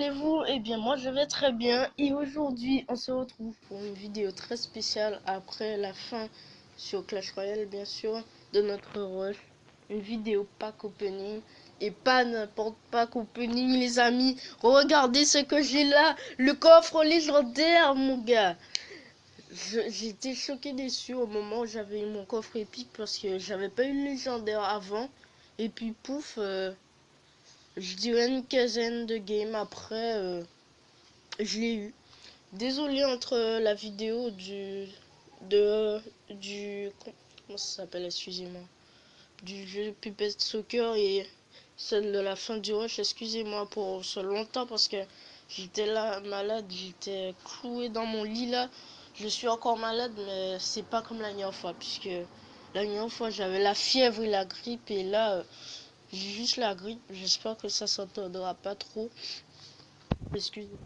allez-vous? Eh bien, moi je vais très bien. Et aujourd'hui, on se retrouve pour une vidéo très spéciale après la fin sur Clash Royale, bien sûr, de notre rush. Une vidéo pack opening. Et pas n'importe pack opening, les amis. Regardez ce que j'ai là. Le coffre légendaire, mon gars. J'étais choqué déçu au moment où j'avais eu mon coffre épique parce que j'avais pas eu le légendaire avant. Et puis, pouf. Je dirais une quinzaine de games après, je l'ai eu. Désolé entre la vidéo comment ça s'appelle, excusez-moi, du jeu Puppet Soccer et celle de la fin du rush, excusez-moi pour ce longtemps parce que j'étais là malade, j'étais cloué dans mon lit là. Je suis encore malade, mais c'est pas comme la dernière fois puisque la dernière fois j'avais la fièvre et la grippe et là j'ai juste la grippe. J'espère que ça s'entendra pas trop. Excusez-moi.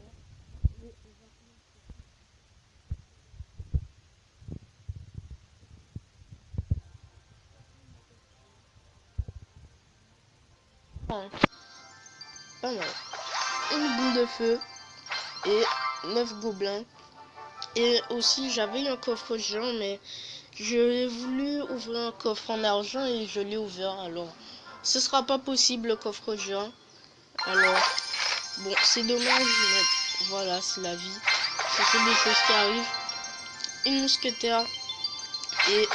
Pas mal. Une boule de feu et 9 gobelins. Et aussi j'avais eu un coffre géant, mais j'ai voulu ouvrir un coffre en argent et je l'ai ouvert. Alors ce sera pas possible le coffre géant. Alors bon, c'est dommage, mais voilà, c'est la vie. Ce sont des choses qui arrivent. Une mousquetaire et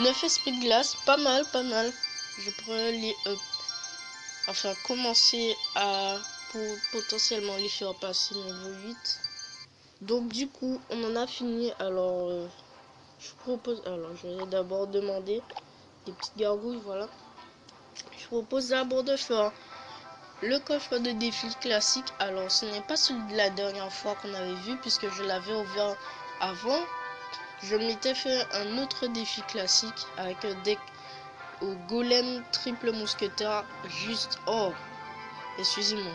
9 esprits de glace. Pas mal, pas mal. Je pourrais les commencer à potentiellement les faire passer niveau 8. Donc du coup on en a fini. Alors je vais d'abord demander des petites gargouilles. Voilà, je propose d'abord de faire le coffre de défi classique. Alors ce n'est pas celui de la dernière fois qu'on avait vu puisque je l'avais ouvert avant. Je m'étais fait un autre défi classique avec un deck au golem triple mousquetaire. Juste, oh excusez-moi,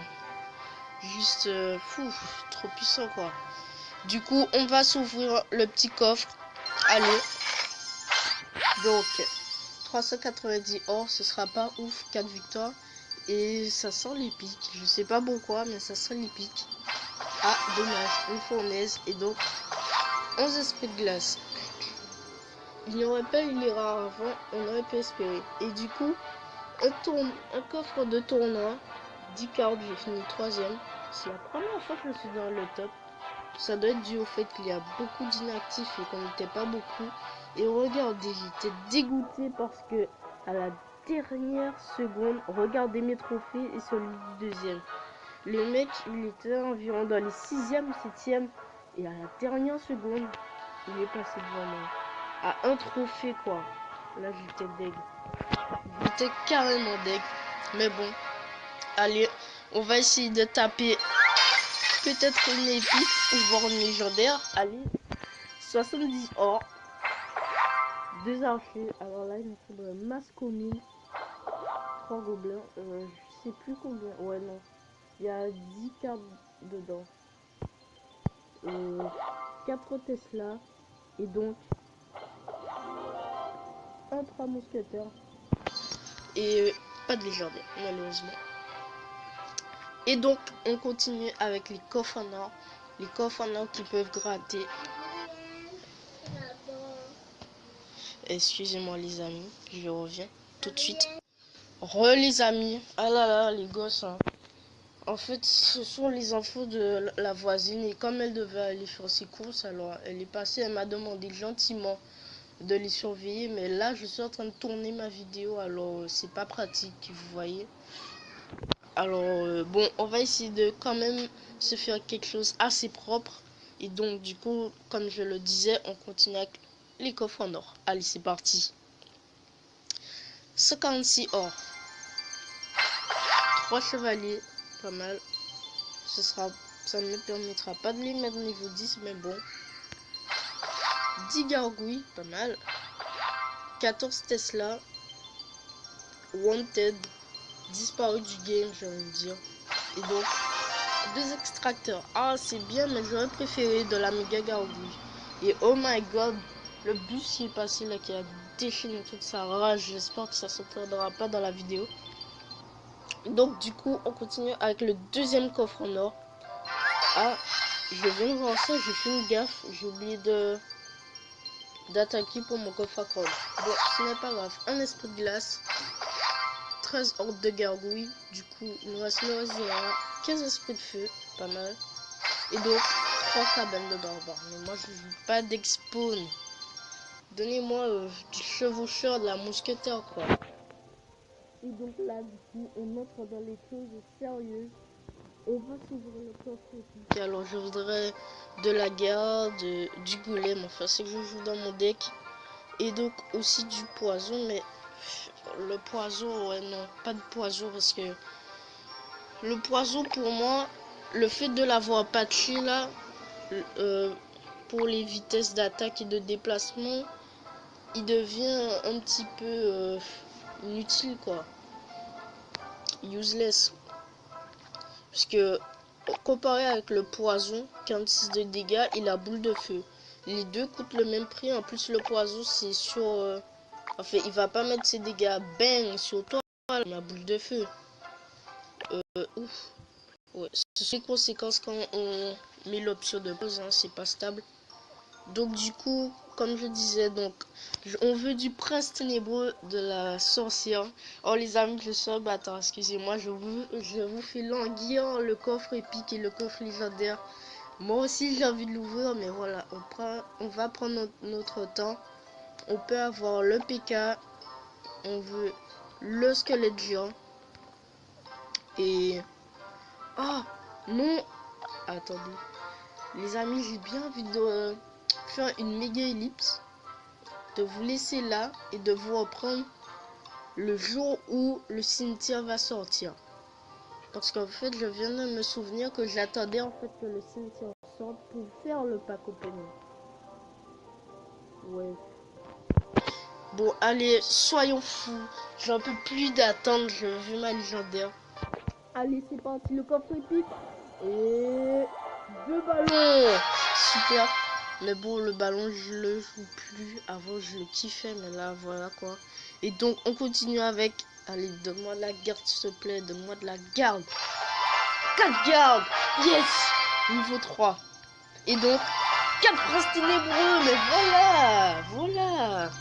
juste fou, trop puissant quoi. Du coup on va s'ouvrir le petit coffre. Allez, donc 390 or, ce sera pas ouf. 4 victoires et ça sent l'épique, je sais pas pourquoi mais ça sent l'épique. Ah dommage, une fournaise et donc 11 esprits de glace. Il n'y aurait pas eu les rares avant, on aurait pu espérer. Et du coup un coffre de tournoi, 10 cartes, j'ai fini 3ème. C'est la première fois que je suis dans le top. Ça doit être dû au fait qu'il y a beaucoup d'inactifs et qu'on n'était pas beaucoup. Et regardez, j'étais dégoûté parce que à la dernière seconde, regardez mes trophées et celui du deuxième. Le mec, il était environ dans les 6e ou 7e. Et à la dernière seconde, il est passé devant moi. À un trophée quoi. Là j'étais deg. J'étais carrément deg. Mais bon, allez, on va essayer de taper peut-être une épique ou voire une légendaire. Allez, 70 or, 2 archers. Alors là, il me faudrait masse commune, 3 gobelins. Je sais plus combien. Ouais, non. Il y a 10 cartes dedans. 4 Tesla. Et donc, un 3 mousquetaires. Et pas de légendaire, malheureusement. Et donc, on continue avec les coffres en or. Les coffres en or qui peuvent gratter. Excusez-moi les amis, je reviens tout de suite. Les amis, ah là là les gosses hein. En fait ce sont les enfants de la voisine et comme elle devait aller faire ses courses, alors elle est passée, elle m'a demandé gentiment de les surveiller, mais là je suis en train de tourner ma vidéo, alors c'est pas pratique, vous voyez. Alors bon, on va essayer de quand même se faire quelque chose assez propre. Et donc du coup, comme je le disais, on continue avec les coffres en or. Allez, c'est parti. 56 or. 3 chevaliers, pas mal. Ça ne me permettra pas de les mettre niveau 10, mais bon. 10 gargouilles, pas mal. 14 Tesla. Wanted. Disparu du game, j'ai envie de dire. Et donc, 2 extracteurs. Ah, c'est bien, mais j'aurais préféré de la méga gargouille. Et oh my god, le bus qui est passé là, qui a déchaîné toute sa rage. J'espère que ça ne s'entendra pas dans la vidéo. Donc, du coup, on continue avec le deuxième coffre en or. Ah, je viens de voir ça, j'ai fait une gaffe. J'ai oublié d'attaquer pour mon coffre à crotte. Bon, ce n'est pas grave. Un esprit de glace, 13 hordes de gargouilles. Du coup, il nous reste le Zéra, 15 esprits de feu, pas mal. Et donc, 3 cabanes de barbares. Mais moi, je joue pas d'expawn. Donnez-moi du chevaucheur, de la mousquetaire, quoi. Et donc là, du coup, on entre dans les choses sérieuses. On va s'ouvrir le coffre épique. Alors, je voudrais de la garde, du golem. Enfin, c'est que je joue dans mon deck. Et donc, aussi du poison. Mais le poison, ouais, non, pas de poison. Parce que le poison, pour moi, le fait de l'avoir patché là, pour les vitesses d'attaque et de déplacement, il devient un petit peu inutile, quoi. Useless. Parce que comparé avec le poison, 46 de dégâts et la boule de feu, les deux coûtent le même prix. En plus, le poison, c'est sur enfin, il va pas mettre ses dégâts bang sur toi, la boule de feu. Ouf. Ouais, c'est les conséquences quand on met l'option de pause, hein, c'est pas stable. Donc du coup, comme je disais, donc on veut du prince ténébreux de la sorcière. Oh les amis, je suis attends, excusez-moi, je vous fais languir le coffre épique et le coffre légendaire. Moi aussi j'ai envie de l'ouvrir, mais voilà, on va prendre notre temps. On peut avoir le PK, on veut le squelette géant. Et oh non, attendez. Les amis, j'ai bien envie de faire une méga ellipse, de vous laisser là et de vous reprendre le jour où le cimetière va sortir. Parce qu'en fait, je viens de me souvenir que j'attendais en fait que le cimetière sorte pour faire le pack opening. Ouais. Bon, allez, soyons fous. J'en peux plus d'attendre, je veux ma légendaire. Allez, c'est parti, le coffre épique. Et 2 ballons. Super. Mais bon, le ballon, je le joue plus. Avant, je le kiffais, mais là, voilà quoi. Et donc, on continue avec... Allez, donne-moi de la garde, s'il te plaît. Donne-moi de la garde. 4 gardes. Yes. Niveau 3. Et donc, 4 princes ténébreux. Mais voilà. Voilà.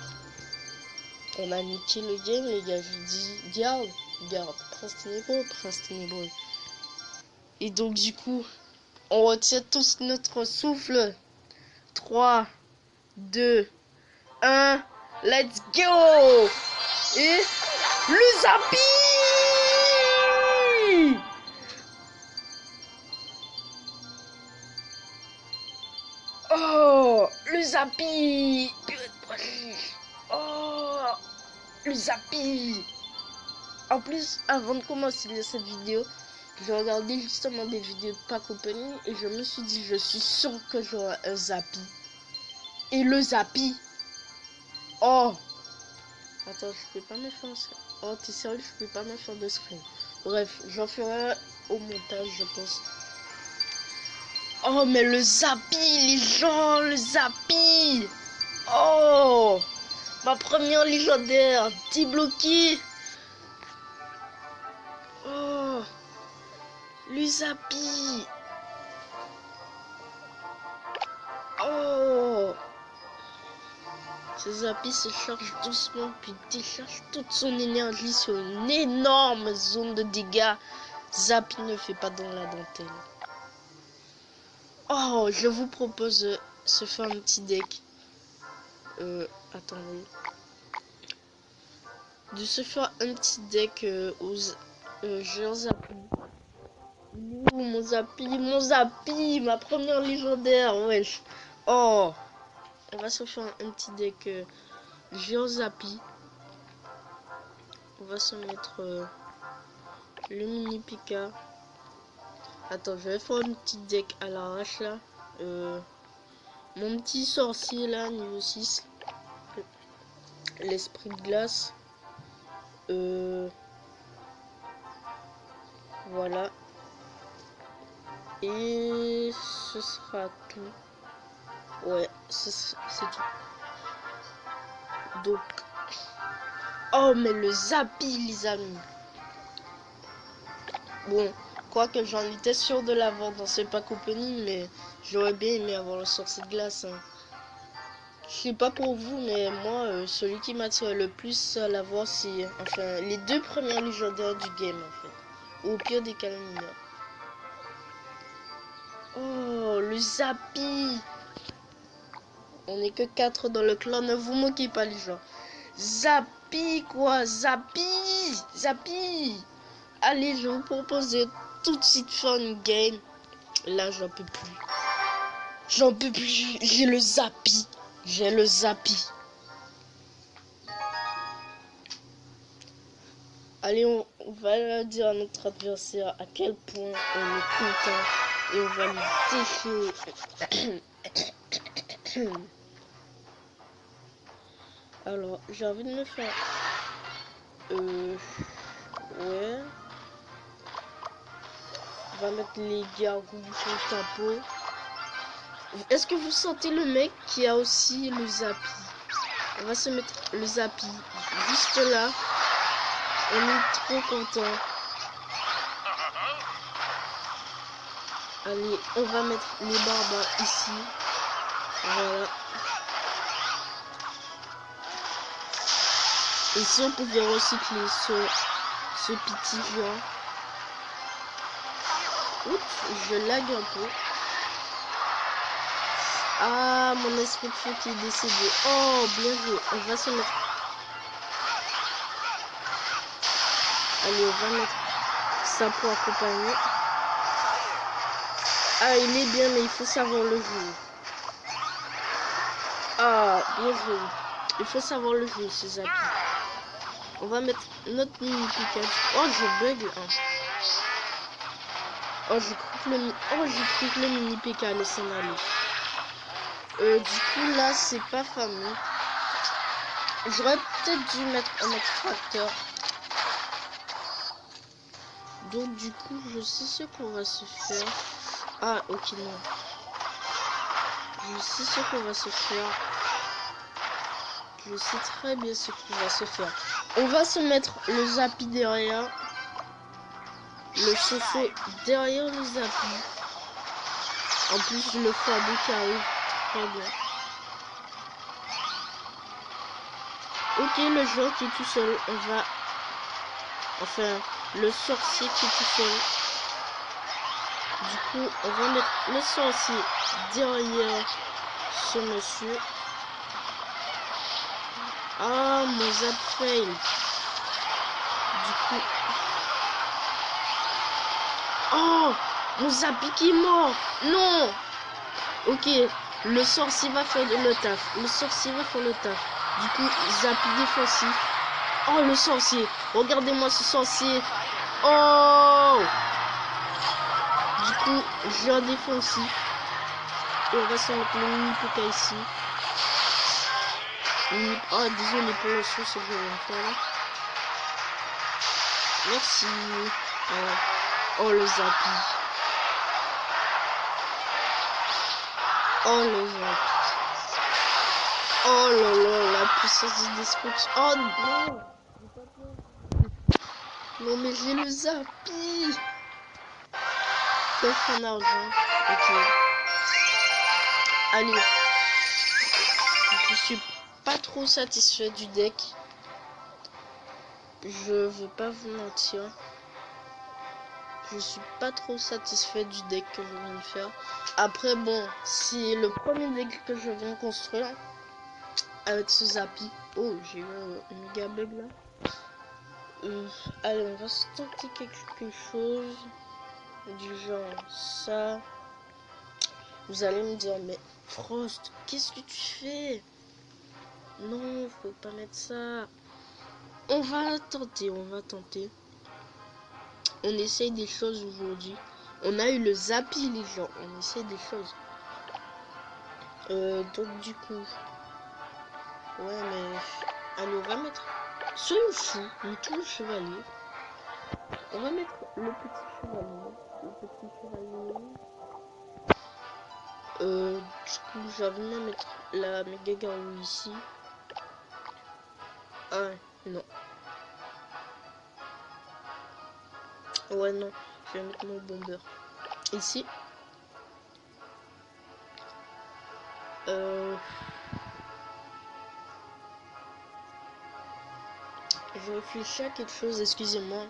On a niqué le game, les gars. Je dis garde. Garde. Prince ténébreux. Prince ténébreux. Et donc, du coup, on retient tous notre souffle. 3, 2, 1, let's go! Et le Zappi! Oh, le Zappi! Oh, le Zappi! En plus, avant de commencer cette vidéo, j'ai regardé justement des vidéos de pack opening et je me suis dit, je suis sûr que j'aurai un Zappi. Et le Zappi! Oh! Attends, je peux pas me faire ça. Oh, t'es sérieux, je peux pas me faire de screen. Bref, j'en ferai au montage, je pense. Oh, mais le Zappi, les gens, le Zappi! Oh! Ma première légendaire, débloquée! Oh! Le Zappi! Oh! Ce Zappi se charge doucement, puis décharge toute son énergie sur une énorme zone de dégâts. Zappi ne fait pas dans la dentelle. Oh, je vous propose de se faire un petit deck. Attendez. De se faire un petit deck aux géants Zappi. Il est où mon Zappi? Mon Zappi! Ma première légendaire, wesh. Oh! On va se faire un petit deck géant Zappi. On va se mettre le mini Pika. Attends, je vais faire un petit deck à l'arrache là. Mon petit sorcier là, niveau 6. L'esprit de glace. Voilà. Et ce sera tout. Ouais, c'est tout. Donc... Oh, mais le Zappi, les amis. Bon, crois que j'en étais sûr de l'avoir dans ce pack opening, mais j'aurais bien aimé avoir le sorcier de glace. Hein. Je sais pas pour vous, mais moi, celui qui m'attire le plus à l'avoir, c'est enfin les deux premières légendaires du game en fait. Au pire des cas, le mineur. Oh, le Zappi. On n'est que 4 dans le clan, ne vous moquez pas les gens. Zappi quoi, Zappi, Zappi. Allez, je vous propose de tout de suite faire une game. Là, j'en peux plus. J'en peux plus, j'ai le Zappi. J'ai le Zappi. Allez, on va dire à notre adversaire à quel point on est content. Et on va lui déchirer. Alors, j'ai envie de me faire... Ouais. On va mettre les gargouilles sur le capot. Est-ce que vous sentez le mec qui a aussi le Zappi? On va se mettre le Zappi juste là. On est trop content. Allez, on va mettre les barbares ici. Voilà. Et si on pouvait recycler ce petit genre. Oups, je lag un peu. Ah, mon esprit de feu qui est décédé. Oh, bien joué. On va se mettre... Allez, on va mettre ça pour accompagner. Ah, il est bien, mais il faut savoir le jouer. Ah, bien joué. Il faut savoir le jouer, ces Zappi. On va mettre notre mini Pikachu. Oh, je bug. Hein. Oh, j'ai cru que le mini PK allait s'en aller. Du coup, là, c'est pas fameux. J'aurais peut-être dû mettre un extracteur. Donc, du coup, je sais ce qu'on va se faire. Ah, ok, non. Je sais ce qu'on va se faire. Je sais très bien ce qu'on va se faire. On va se mettre le Zappi derrière. Le Soso derrière le Zappi. En plus, le fardeau qui arrive. Très bien. Ok, le joueur qui est tout seul. On va... Enfin, le sorcier qui est tout seul. Du coup, on va mettre le sorcier derrière ce monsieur. Ah, mon zap fail. Du coup... Oh, mon Zappi qui est mort. Non. Ok, le sorcier va faire le taf. Le sorcier va faire le taf. Du coup, Zappi défensif. Oh, le sorcier. Regardez-moi ce sorcier. Oh. Du coup, jeu défensif. Et on va se mettre le mini Poké ici. Oh, désolé pour le son, c'est que je viens de faire là. Merci. Oh, le Zappi. Oh, le Zappi. Oh là là, la puissance du destruction. Oh non. Non, mais j'ai le Zappi. Sauf en argent. Ok. Allez. Je suis pas trop satisfait du deck. Je veux pas vous mentir. Je suis pas trop satisfait du deck que je viens de faire. Après, bon, c'est le premier deck que je viens de construire. Avec ce Zappi. Oh, j'ai eu un méga bug là. Allez, on va se tenter quelque chose. Du genre ça. Vous allez me dire, mais Frost, qu'est-ce que tu fais? Non, faut pas mettre ça. On va tenter, on va tenter. On essaye des choses aujourd'hui. On a eu le Zappi, les gens. On essaye des choses. Donc du coup. Ouais, mais... Allez, on va mettre... Soyons fous, mettons le chevalier. On va mettre le petit chevalier. Le petit chevalier. Du coup, j'avais même mettre la méga garou ici. Ah, non. Ouais, non. Je vais mettre mon bomber ici. Je réfléchis à quelque chose, excusez-moi.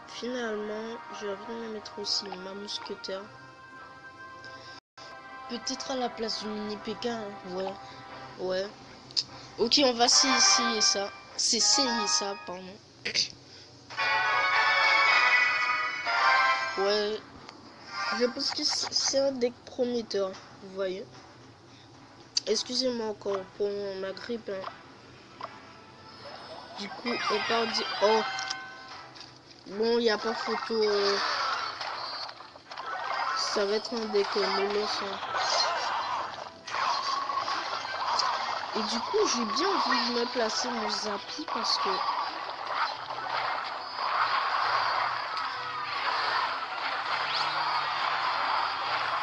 Finalement, j'ai envie de mettre aussi ma mousquetaire. Peut-être à la place du mini Pékin, hein. Ouais. Ok, on va essayer ça. C'est essayer ça, pardon. Ouais. Je pense que c'est un deck prometteur, vous voyez. Excusez-moi encore pour ma grippe. Hein. Du coup, on part dire... Oh. Bon, il n'y a pas photo. Ça va être un deck mollos. Hein. Et du coup, j'ai bien envie de me placer mon Zappy parce que...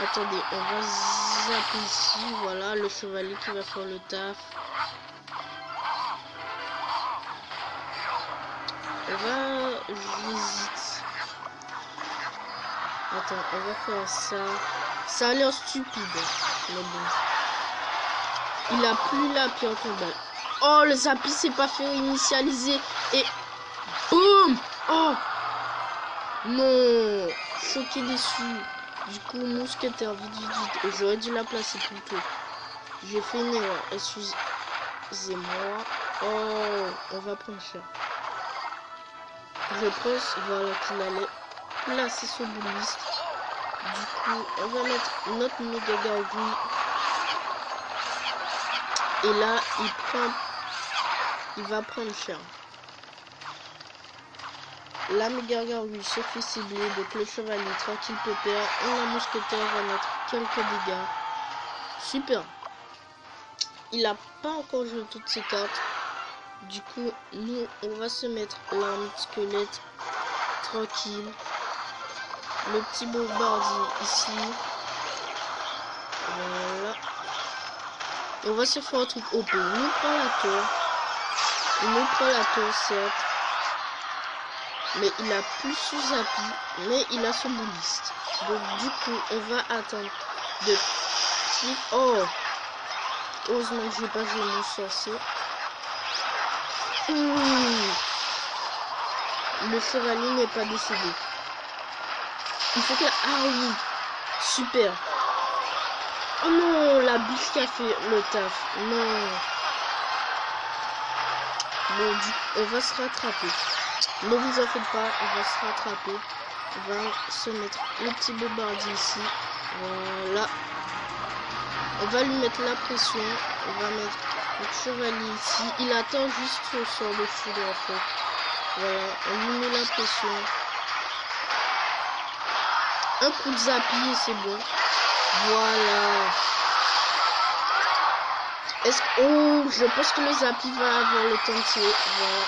Attendez, on va zapper ici. Voilà, le chevalier qui va faire le taf. On va... J'hésite. Attends, on va faire ça. Ça a l'air stupide. Mais bon. Il a plus la pierre tombale. Oh, le Zappy s'est pas fait initialiser. Et... Boum. Oh. Non. Choqué, déçu. Du coup, mousquetaire, vite. J'aurais dû la placer plus tôt. J'ai fait une erreur. Excusez-moi. Oh, on va prendre cher. Je pense, voilà, qu'il allait placer son bouliste. Du coup, on va mettre notre méga gargouille. Et là, il va prendre cher. La méga gargouille se fait cibler, donc le chevalier tranquille pépère. Et la mousquetaire va mettre quelques dégâts. Super. Il n'a pas encore joué toutes ses cartes. Du coup, nous, on va se mettre l'arme squelette tranquille. Le petit bombardier ici. Voilà. On va se faire un truc OP. Il nous prend la tour. Il nous prend la tour, certes. Mais il a plus sous Zappy. Mais il a son bouliste. Donc, du coup, on va attendre de... Oh! Heureusement que je n'ai pas joué mon sorcier. Le chevalier n'est pas décédé. Il faut que... Ah oui! Super! Oh non! La biche qui a fait le taf. Non! Bon, on va se rattraper. Ne vous en faites pas, on va se rattraper. On va se mettre le petit bombardier ici. Voilà. On va lui mettre la pression. On va mettre le chevalier ici. Il attend juste son sort de foudre en fait. Voilà, on lui met la pression. Un coup de Zappy et c'est bon. Voilà. Est-ce que... Oh, je pense que le Zappy va avoir le temps de tirer. Voilà.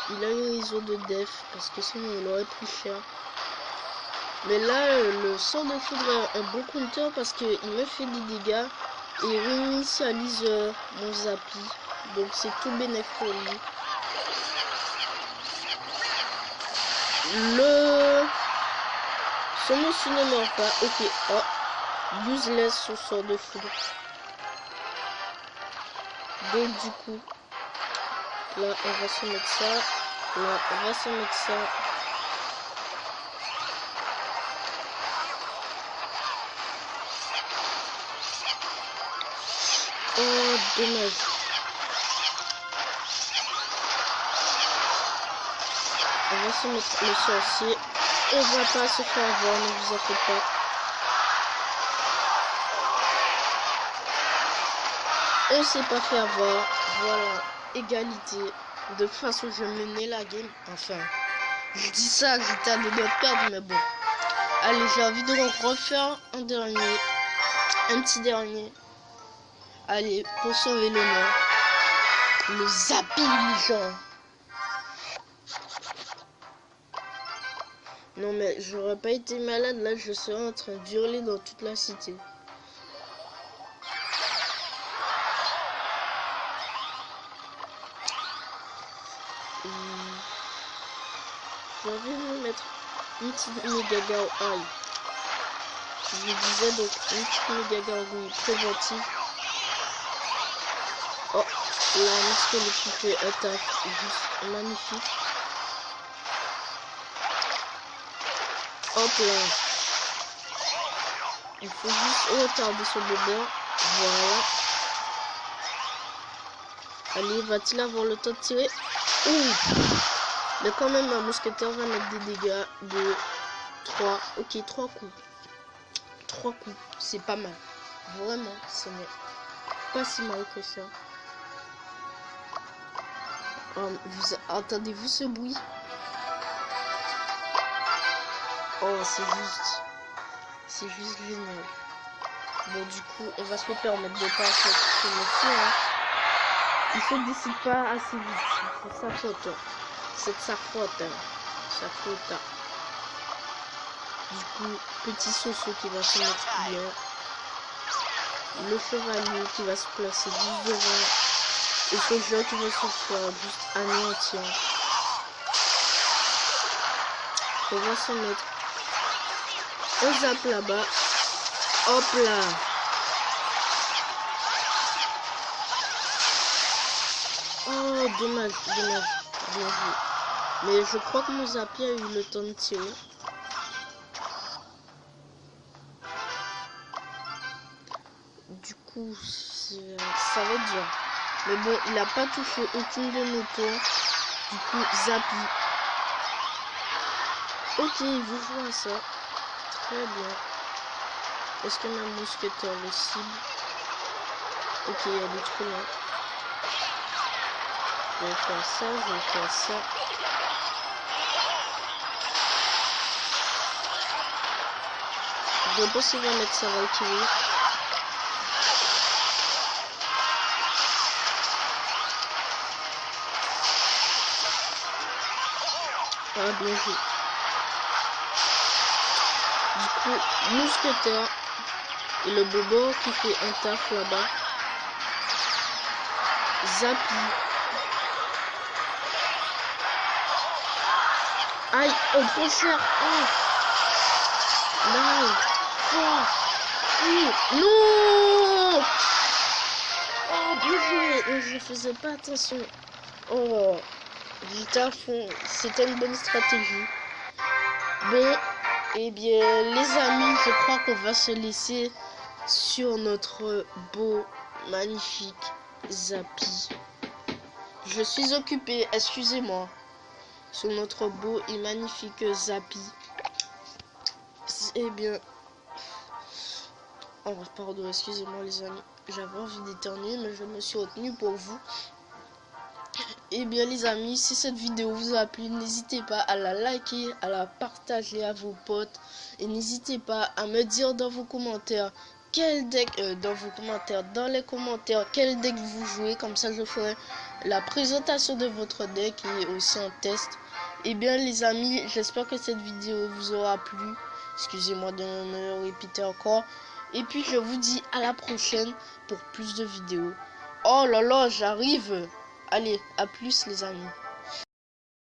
Il a une réseau de def parce que sinon il aurait pris cher. Mais là, le sort de foudre est un bon counter parce qu'il me fait des dégâts et réinitialise mon Zappy. Donc c'est tout bénéfique pour lui. Son monsieur ne meurt pas. Ok. Oh. Useless son sort de foudre. Donc du coup, là on va se mettre ça. Là on va se mettre ça. Oh, dommage. On va se mettre le sorcier. On va pas se faire avoir, ne vous en faites pas. On s'est pas fait avoir. Voilà, égalité. De toute façon, je menais la game. Enfin, je dis ça, j'étais à 2 doigts de perdre, mais bon. Allez, j'ai envie de refaire un dernier. Un petit dernier. Allez, pour sauver l'honneur. Le Zappy, genre. Non, mais j'aurais pas été malade. Là, je serais en train d'hurler dans toute la cité. je vais me mettre une petite méga gargouille. Je vous disais donc une petite méga gargouille préventive. Oh, la muscle qui fait un taf juste magnifique. Hop là. Il faut juste retarder ce bébé. Voilà. Allez, va-t-il avoir le temps de tirer? Ouh. Mais quand même, un mousquetaire va mettre des dégâts de 3. Ok, 3 coups. 3 coups. C'est pas mal. Vraiment, ce n'est pas si mal que ça. Entendez-vous ce bruit? Oh, c'est juste génial. Bon, du coup, on va se permettre de pas faire ce métier. Hein. Il se décide pas assez vite. C'est sa faute. C'est de sa faute. Sa faute. Du coup, petit Soso qui va se mettre bien. Le chevalier qui va se placer juste devant. Et ce jeu qui va se faire juste anéantir. On va se mettre un zap là-bas. Hop là. Oh, dommage, dommage. Bien joué. Mais je crois que mon zappy a eu le temps de tirer. Du coup, ça va être dur. Mais bon, il n'a pas touché aucune de nos tours. Du coup, zappy. Ok, il vous voit ça. Très bien. Est-ce que ma mousquetaire le cible? Ok, elle est trop loin. Je vais faire ça, je vais faire ça. Je pense qu'il va mettre sa Valkyrie. Ah, bien joué. Du coup, mousquetaire et le bobo qui fait un taf là-bas. Zappy. Aïe, oh, trop cher. Oh. Non. Oh. Non. Oh, bien joué. Je faisais pas attention. Oh, j'étais à fond. C'était une bonne stratégie. Bon, eh bien, les amis, je crois qu'on va se laisser sur notre beau, magnifique Zappy. Je suis occupé, excusez-moi, sur notre beau et magnifique Zappy. Eh bien, oh pardon, excusez-moi les amis, j'avais envie d'éternuer, mais je me suis retenu pour vous. Eh bien les amis, si cette vidéo vous a plu, n'hésitez pas à la liker, à la partager à vos potes. Et n'hésitez pas à me dire dans vos commentaires quel deck, dans les commentaires, quel deck vous jouez. Comme ça je ferai la présentation de votre deck et aussi un test. Eh bien les amis, j'espère que cette vidéo vous aura plu. Excusez-moi de me répéter encore. Et puis je vous dis à la prochaine pour plus de vidéos. Oh là là, j'arrive. Allez, à plus les amis.